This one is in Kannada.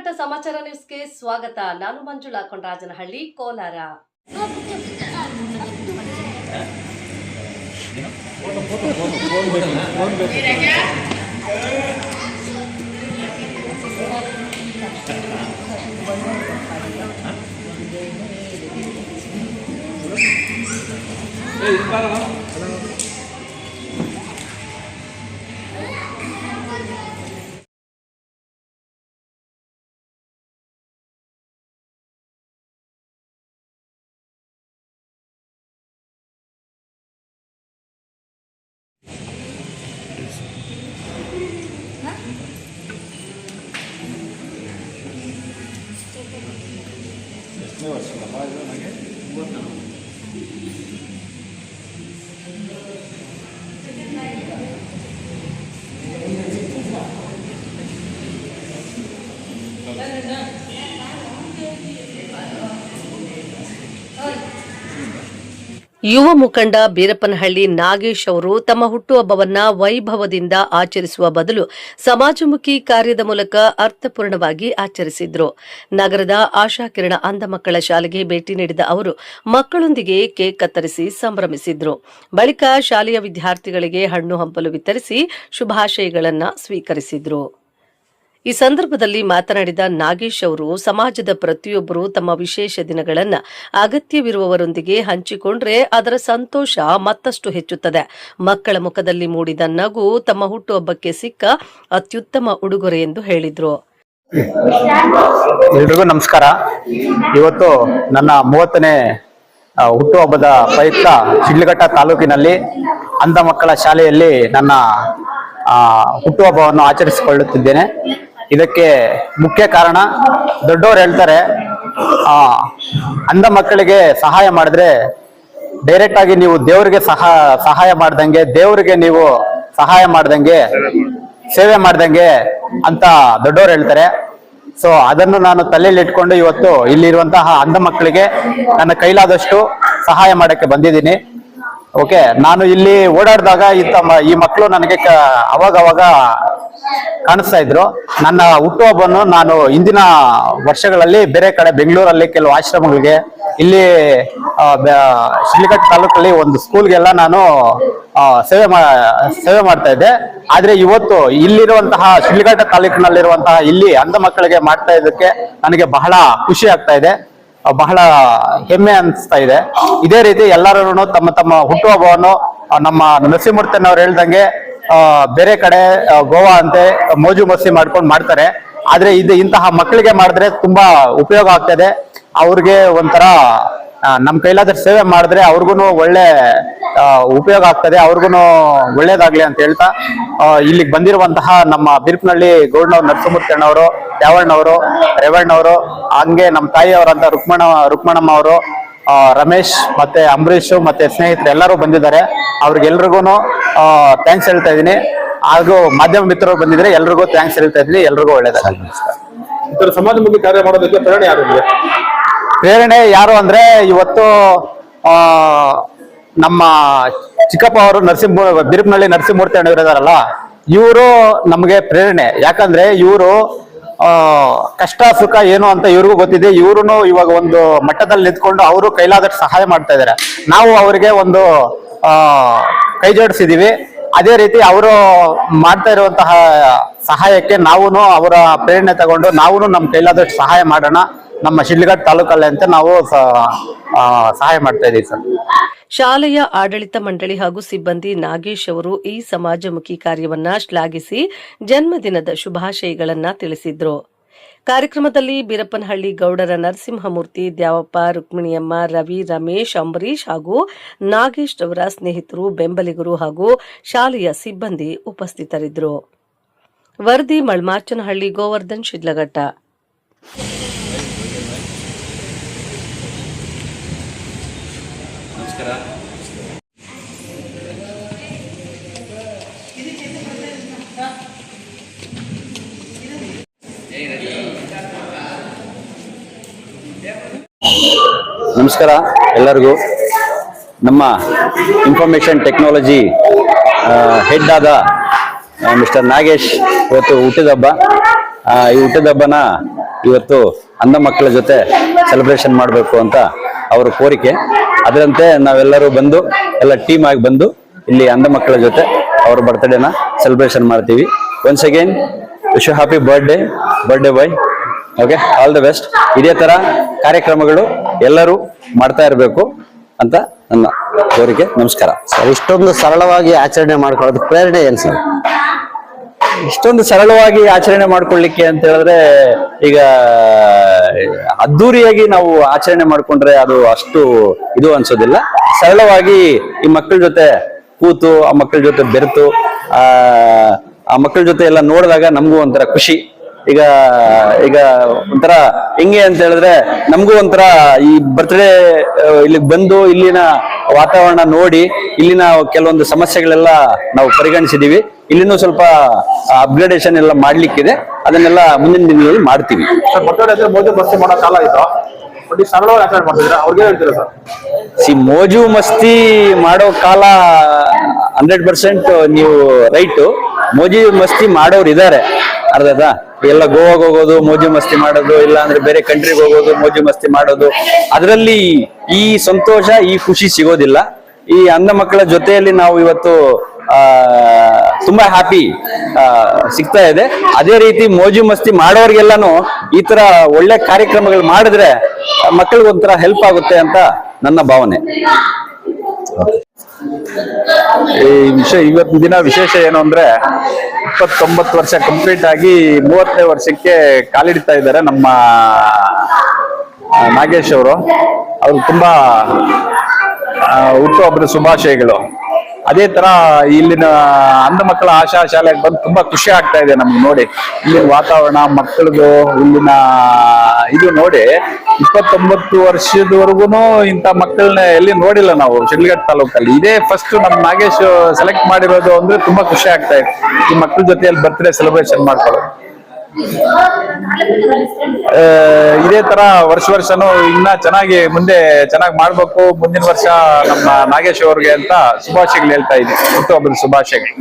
ಸ್ವಾಗತ ಸಮಾಚಾರ ನ್ಯೂಸ್ಗೆ ಸ್ವಾಗತ. ನಾನು ಮಂಜುಳಾ ಕೊಂಡರಾಜನಹಳ್ಳಿ, ಕೋಲಾರ. ಯುವ ಮುಖಂಡ ಬೀರಪ್ಪನಹಳ್ಳಿ ನಾಗೇಶ್ ಅವರು ತಮ್ಮ ಹುಟ್ಟುಹಬ್ಬವನ್ನ ವೈಭವದಿಂದ ಆಚರಿಸುವ ಬದಲು ಸಮಾಜಮುಖಿ ಕಾರ್ಯದ ಮೂಲಕ ಅರ್ಥಪೂರ್ಣವಾಗಿ ಆಚರಿಸಿದ್ರು. ನಗರದ ಆಶಾಕಿರಣ ಅಂಧ ಮಕ್ಕಳ ಶಾಲೆಗೆ ಭೇಟಿ ನೀಡಿದ ಅವರು ಮಕ್ಕಳೊಂದಿಗೆ ಕೇಕ್ ಕತ್ತರಿಸಿ ಸಂಭ್ರಮಿಸಿದ್ರು. ಬಳಿಕ ಶಾಲೆಯ ವಿದ್ಯಾರ್ಥಿಗಳಿಗೆ ಹಣ್ಣು ಹಂಪಲು ವಿತರಿಸಿ ಶುಭಾಶಯಗಳನ್ನು ಸ್ವೀಕರಿಸಿದ್ರು. ಈ ಸಂದರ್ಭದಲ್ಲಿ ಮಾತನಾಡಿದ ನಾಗೇಶ್ ಅವರು, ಸಮಾಜದ ಪ್ರತಿಯೊಬ್ಬರು ತಮ್ಮ ವಿಶೇಷ ದಿನಗಳನ್ನು ಅಗತ್ಯವಿರುವವರೊಂದಿಗೆ ಹಂಚಿಕೊಂಡ್ರೆ ಅದರ ಸಂತೋಷ ಮತ್ತಷ್ಟು ಹೆಚ್ಚುತ್ತದೆ. ಮಕ್ಕಳ ಮುಖದಲ್ಲಿ ಮೂಡಿದ ನಗು ತಮ್ಮ ಹುಟ್ಟುಹಬ್ಬಕ್ಕೆ ಸಿಕ್ಕ ಅತ್ಯುತ್ತಮ ಉಡುಗೊರೆ ಎಂದು ಹೇಳಿದ್ರು. ಎಲ್ರಿಗೂ ನಮಸ್ಕಾರ. ಇವತ್ತು ನನ್ನ 30ನೇ ಹುಟ್ಟುಹಬ್ಬದ ಪ್ರಯುಕ್ತ ಶಿಡ್ಲಘಟ್ಟ ತಾಲೂಕಿನಲ್ಲಿ ಅಂಧ ಮಕ್ಕಳ ಶಾಲೆಯಲ್ಲಿ ನನ್ನ ಹುಟ್ಟುಹಬ್ಬವನ್ನು ಆಚರಿಸಿಕೊಳ್ಳುತ್ತಿದ್ದೇನೆ. ಇದಕ್ಕೆ ಮುಖ್ಯ ಕಾರಣ, ದೊಡ್ಡವರು ಹೇಳ್ತಾರೆ, ಅಂಧ ಮಕ್ಕಳಿಗೆ ಸಹಾಯ ಮಾಡಿದ್ರೆ ಡೈರೆಕ್ಟ್ ಆಗಿ ನೀವು ದೇವರಿಗೆ ಸಹಾಯ ಮಾಡ್ದಂಗೆ, ದೇವರಿಗೆ ನೀವು ಸಹಾಯ ಮಾಡ್ದಂಗೆ, ಸೇವೆ ಮಾಡ್ದಂಗೆ ಅಂತ ದೊಡ್ಡವರು ಹೇಳ್ತಾರೆ. ಸೊ ಅದನ್ನು ನಾನು ತಲೆಯಲ್ಲಿ ಇಟ್ಕೊಂಡು ಇವತ್ತು ಇಲ್ಲಿರುವಂತಹ ಅಂಧ ಮಕ್ಕಳಿಗೆ ನನ್ನ ಕೈಲಾದಷ್ಟು ಸಹಾಯ ಮಾಡಕ್ಕೆ ಬಂದಿದ್ದೀನಿ. ಓಕೆ, ನಾನು ಇಲ್ಲಿ ಓಡಾಡಿದಾಗ ಈ ಮಕ್ಕಳು ನನಗೆ ಅವಾಗ ಕಾಣಿಸ್ತಾ ಇದ್ರು. ನನ್ನ ಹುಟ್ಟುಹಬ್ಬವನ್ನು ನಾನು ಇಂದಿನ ವರ್ಷಗಳಲ್ಲಿ ಬೇರೆ ಕಡೆ ಬೆಂಗಳೂರಲ್ಲಿ ಕೆಲವು ಆಶ್ರಮಗಳಿಗೆ, ಇಲ್ಲಿ ಶಿಡ್ಲಘಟ್ಟ ತಾಲೂಕಲ್ಲಿ ಒಂದು ಸ್ಕೂಲ್ಗೆಲ್ಲ ನಾನು ಸೇವೆ ಮಾಡ್ತಾ ಇದ್ದೆ. ಆದ್ರೆ ಇವತ್ತು ಇಲ್ಲಿರುವಂತಹ ಶಿಡ್ಲಘಟ್ಟ ತಾಲೂಕಿನಲ್ಲಿರುವಂತಹ ಇಲ್ಲಿ ಅಂಧ ಮಕ್ಕಳಿಗೆ ಮಾಡ್ತಾ ಇದ್ದಕ್ಕೆ ನನಗೆ ಬಹಳ ಖುಷಿ ಆಗ್ತಾ ಇದೆ, ಬಹಳ ಹೆಮ್ಮೆ ಅನಿಸ್ತಾ ಇದೆ. ಇದೇ ರೀತಿ ಎಲ್ಲರೂ ತಮ್ಮ ತಮ್ಮ ಹುಟ್ಟುಹಬ್ಬವನ್ನು ನಮ್ಮ ನರಸಿಂಹಮೂರ್ತಿಯವರು ಹೇಳ್ದಂಗೆ ಬೇರೆ ಕಡೆ ಗೋವಾ ಅಂತೆ ಮೋಜು ಮಸ್ತಿ ಮಾಡ್ಕೊಂಡು ಮಾಡ್ತಾರೆ. ಆದ್ರೆ ಇಂತಹ ಮಕ್ಕಳಿಗೆ ಮಾಡಿದ್ರೆ ತುಂಬಾ ಉಪಯೋಗ ಆಗ್ತದೆ. ಅವ್ರಿಗೆ ಒಂಥರ ನಮ್ ಕೈಲಾದ್ರೆ ಸೇವೆ ಮಾಡಿದ್ರೆ ಅವ್ರಿಗೂ ಒಳ್ಳೆ ಉಪಯೋಗ ಆಗ್ತದೆ, ಅವ್ರಿಗೂ ಒಳ್ಳೇದಾಗ್ಲಿ ಅಂತ ಹೇಳ್ತಾ ಇಲ್ಲಿಗೆ ಬಂದಿರುವಂತಹ ನಮ್ಮ ಬೀರಪ್ಪನಹಳ್ಳಿ ಗೌಡ್ನವ್ರು, ನರಸಿಂಹಮೂರ್ತಿ ಅಣ್ಣವರು, ದ್ಯಾವಣ್ಣವರು, ರೇವಣ್ಣವರು, ಹಂಗೆ ನಮ್ಮ ತಾಯಿಯವರಂತ ರುಕ್ಮಣಮ್ಮ ಅವರು, ರಮೇಶ್ ಮತ್ತೆ ಅಂಬರೀಶ್ ಮತ್ತೆ ಸ್ನೇಹಿತರು ಎಲ್ಲರೂ ಬಂದಿದ್ದಾರೆ. ಅವ್ರಿಗೆಲ್ರಿಗೂ ಥ್ಯಾಂಕ್ಸ್ ಹೇಳ್ತಾ ಇದೀನಿ. ಹಾಗೂ ಮಾಧ್ಯಮ ಮಿತ್ರರು ಬಂದಿದ್ರೆ ಎಲ್ರಿಗೂ ಥ್ಯಾಂಕ್ಸ್ ಹೇಳ್ತಾ ಇದ್ದೀನಿ. ಎಲ್ರಿಗೂ ಒಳ್ಳೇದಾಗಲಿ. ಸಮಾಜಮುಖಿ ಕಾರ್ಯ ಮಾಡೋದಕ್ಕೆ ಪ್ರೇರಣೆ ಯಾರು? ಪ್ರೇರಣೆ ಯಾರು ಅಂದ್ರೆ, ಇವತ್ತು ನಮ್ಮ ಚಿಕ್ಕಪ್ಪ ಅವರು ಬೀರಪ್ಪನಹಳ್ಳಿ ನರಸಿಂಹಮೂರ್ತಿ ಅಣ್ಣವರು ಇದಾರಲ್ಲ, ಇವರು ನಮ್ಗೆ ಪ್ರೇರಣೆ. ಯಾಕಂದ್ರೆ ಇವರು ಕಷ್ಟ ಸುಖ ಏನು ಅಂತ ಇವ್ರಿಗೂ ಗೊತ್ತಿದೆ. ಇವ್ರು ಇವಾಗ ಒಂದು ಮಟ್ಟದಲ್ಲಿ ನಿಂತ್ಕೊಂಡು ಅವರು ಕೈಲಾದಷ್ಟು ಸಹಾಯ ಮಾಡ್ತಾ ಇದ್ದಾರೆ. ನಾವು ಅವರಿಗೆ ಒಂದು ಕೈ ಜೋಡಿಸಿದೀವಿ. ಅದೇ ರೀತಿ ಅವರು ಮಾಡ್ತಾ ಇರುವಂತಹ ಸಹಾಯಕ್ಕೆ ನಾವು ಅವರ ಪ್ರೇರಣೆ ತಗೊಂಡು ನಾವು ನಮ್ಮ ಕೈಲಾದಷ್ಟು ಸಹಾಯ ಮಾಡೋಣ ನಮ್ಮ ಶಿಡ್ಲಘಟ್ಟ ತಾಲೂಕಲ್ಲಿ ಅಂತ ನಾವು ಸಹಾಯ ಮಾಡ್ತಾ ಇದೀವಿ ಸರ್. ಶಾಲೆಯ ಆಡಳಿತ ಮಂಡಳಿ ಹಾಗೂ ಸಿಬ್ಬಂದಿ ನಾಗೇಶ್ ಅವರು ಈ ಸಮಾಜಮುಖಿ ಕಾರ್ಯವನ್ನ ಶ್ಲಾಘಿಸಿ ಜನ್ಮದಿನದ ಶುಭಾಶಯಗಳನ್ನ ತಿಳಿಸಿದ್ರು. ಕಾರ್ಯಕ್ರಮದಲ್ಲಿ ಬೀರಪ್ಪನಹಳ್ಳಿ ಗೌಡರ ನರಸಿಂಹಮೂರ್ತಿ, ದ್ಯಾವಪ್ಪ, ರುಕ್ಮಿಣಿಯಮ್ಮ, ರವಿ, ರಮೇಶ್, ಅಂಬರೀಶ್ ಹಾಗೂ ನಾಗೇಶ್ ಅವರ ಸ್ನೇಹಿತರು, ಬೆಂಬಲಿಗರು ಹಾಗೂ ಶಾಲೆಯ ಸಿಬ್ಬಂದಿ ಉಪಸ್ಥಿತರಿದ್ದರು. ವರದಿ ಮಳ್ಮಾಚನಹಳ್ಳಿ, ಗೋವರ್ಧನ್, ಶಿಡ್ಲಘಟ್ಟ. ನಮಸ್ಕಾರ ಎಲ್ಲರಿಗೂ. ನಮ್ಮ ಇನ್ಫಾರ್ಮೇಷನ್ ಟೆಕ್ನಾಲಜಿ ಹೆಡ್ ಆದ ಮಿಸ್ಟರ್ ನಾಗೇಶ್ ಇವತ್ತು ಹುಟ್ಟಿದಬ್ಬ. ಈ ಹುಟ್ಟಿದಬ್ಬನ ಇವತ್ತು ಅಂಧ ಮಕ್ಕಳ ಜೊತೆ ಸೆಲೆಬ್ರೇಷನ್ ಮಾಡಬೇಕು ಅಂತ ಅವರ ಕೋರಿಕೆ. ಅದರಂತೆ ನಾವೆಲ್ಲರೂ ಬಂದು ಎಲ್ಲ ಟೀಮ್ ಆಗಿ ಬಂದು ಇಲ್ಲಿ ಅಂಧ ಮಕ್ಕಳ ಜೊತೆ ಅವ್ರ ಬರ್ತ್ಡೇನ ಸೆಲೆಬ್ರೇಷನ್ ಮಾಡ್ತೀವಿ. Once again wish you happy birthday bye. Okay, all the best. ಇದೇ ತರ ಕಾರ್ಯಕ್ರಮಗಳು ಎಲ್ಲರೂ ಮಾಡ್ತಾ ಇರಬೇಕು ಅಂತ ನನ್ನ ಕೋರಿಕೆ. ನಮಸ್ಕಾರ ಸರ್. ಇಷ್ಟೊಂದು ಸರಳವಾಗಿ ಆಚರಣೆ ಮಾಡ್ಕೊಳ್ಳೋದು ಪ್ರೇರಣೆ ಏನು ಸರ್? ಇಷ್ಟೊಂದು ಸರಳವಾಗಿ ಆಚರಣೆ ಮಾಡ್ಕೊಳ್ಳಿಕ್ಕೆ ಅಂತ ಹೇಳಿದ್ರೆ, ಈಗ ಅದ್ದೂರಿಯಾಗಿ ನಾವು ಆಚರಣೆ ಮಾಡ್ಕೊಂಡ್ರೆ ಅದು ಅಷ್ಟು ಇದು ಅನ್ಸೋದಿಲ್ಲ. ಸರಳವಾಗಿ ಈ ಮಕ್ಕಳ ಜೊತೆ ಕೂತು, ಆ ಮಕ್ಕಳ ಜೊತೆ ಬೆರೆತು, ಆ ಮಕ್ಕಳ ಜೊತೆ ಎಲ್ಲ ನೋಡಿದಾಗ ನಮಗೂ ಒಂಥರ ಖುಷಿ. ಈಗ ಒಂಥರ ಹೆಂಗೆ ಅಂತ ಹೇಳಿದ್ರೆ, ನಮಗೂ ಒಂಥರ ಈ ಬರ್ತ್ಡೇ ಇಲ್ಲಿಗೆ ಬಂದು ಇಲ್ಲಿನ ವಾತಾವರಣ ನೋಡಿ, ಇಲ್ಲಿನ ಕೆಲವೊಂದು ಸಮಸ್ಯೆಗಳೆಲ್ಲ ನಾವು ಪರಿಗಣಿಸಿದೀವಿ. ಇಲ್ಲಿನೂ ಸ್ವಲ್ಪ ಅಪ್ಗ್ರೇಡೇಷನ್ ಎಲ್ಲ ಮಾಡ್ಲಿಕ್ಕಿದೆ. ಅದನ್ನೆಲ್ಲ ಮುಂದಿನ ದಿನಗಳಲ್ಲಿ ಮಾಡ್ತೀವಿ. ಸರ್, ಬರ್ತಡೇ ಅಂದ್ರೆ ಮೋಜು ಮಸ್ತಿ ಮಾಡೋ ಕಾಲ ಇದು. ಬಟ್ ಈ ಸರಳವಾಗಿ ಆಚರಣೆ ಮಾಡ್ತಿದ್ರೆ ಅವ್ರಿಗೆ ಹೇಳ್ತೀರಾ ಸರ್? ಮೋಜು ಮಸ್ತಿ ಮಾಡೋ ಕಾಲ 100% ನೀವು ರೈಟು. ಮೋಜು ಮಸ್ತಿ ಮಾಡೋರು ಇದ್ದಾರೆ, ಅರ್ಧದ ಎಲ್ಲ ಗೋವಾಗೆ ಹೋಗೋದು ಮೋಜು ಮಸ್ತಿ ಮಾಡೋದು, ಇಲ್ಲ ಅಂದ್ರೆ ಬೇರೆ ಕಂಟ್ರಿಗೆ ಹೋಗೋದು ಮೋಜು ಮಸ್ತಿ ಮಾಡೋದು. ಅದರಲ್ಲಿ ಈ ಸಂತೋಷ, ಈ ಖುಷಿ ಸಿಗೋದಿಲ್ಲ. ಈ ಅಂಧ ಮಕ್ಕಳ ಜೊತೆಯಲ್ಲಿ ನಾವು ಇವತ್ತು ತುಂಬಾ ಹ್ಯಾಪಿ ಸಿಗ್ತಾ ಇದೆ. ಅದೇ ರೀತಿ ಮೋಜು ಮಸ್ತಿ ಮಾಡೋರ್ಗೆಲ್ಲಾನು ಈ ತರ ಒಳ್ಳೆ ಕಾರ್ಯಕ್ರಮಗಳು ಮಾಡಿದ್ರೆ ಮಕ್ಕಳಿಗೆ ಒಂಥರ ಹೆಲ್ಪ್ ಆಗುತ್ತೆ ಅಂತ ನನ್ನ ಭಾವನೆ. ಈ ಇವತ್ತಿನ ದಿನ ವಿಶೇಷ ಏನು ಅಂದ್ರೆ, 29 ವರ್ಷ ಕಂಪ್ಲೀಟ್ ಆಗಿ 30ನೇ ವರ್ಷಕ್ಕೆ ಕಾಲಿಡ್ತಾ ಇದ್ದಾರೆ ನಮ್ಮ ನಾಗೇಶ್ ಅವರು. ತುಂಬಾ ಹುಟ್ಟುಹಬ್ಬದ ಶುಭಾಶಯಗಳು. ಅದೇ ತರ ಇಲ್ಲಿನ ಅಂಧ ಮಕ್ಕಳ ಆಶಾ ಶಾಲೆಗೆ ಬಂದು ತುಂಬಾ ಖುಷಿ ಆಗ್ತಾ ಇದೆ ನಮ್ಗೆ ನೋಡಿ. ಇಲ್ಲಿನ ವಾತಾವರಣ, ಮಕ್ಕಳದು ಇಲ್ಲಿನ ಇದು ನೋಡಿ. 29 ವರ್ಷದವರೆಗೂ ಇಂಥ ಮಕ್ಕಳನ್ನ ಎಲ್ಲಿ ನೋಡಿಲ್ಲ ನಾವು ಶಿಡ್ಲಘಟ್ಟ ತಾಲೂಕಲ್ಲಿ. ಇದೇ ಫಸ್ಟ್ ನಮ್ಮ ನಾಗೇಶ್ ಸೆಲೆಕ್ಟ್ ಮಾಡಿರೋದು ಅಂದ್ರೆ ತುಂಬಾ ಖುಷಿ ಆಗ್ತಾ ಇದೆ. ಈ ಮಕ್ಕಳ ಜೊತೆಯಲ್ಲಿ ಬರ್ತ್ಡೇ ಸೆಲೆಬ್ರೇಷನ್ ಮಾಡ್ಕೊಳ್ಳೋದು. ಇದೇ ತರ ವರ್ಷನೂ ಇನ್ನ ಚೆನ್ನಾಗಿ ಮುಂದೆ ಚೆನ್ನಾಗಿ ಮಾಡ್ಬೇಕು. ಮುಂದಿನ ವರ್ಷ ನಮ್ಮ ನಾಗೇಶ್ ಅವ್ರಿಗೆ ಅಂತ ಶುಭಾಶಯಗಳು ಹೇಳ್ತಾ ಇದ್ದೀನಿ. ಹುಟ್ಟುಹಬ್ಬದ ಶುಭಾಶಯಗಳು.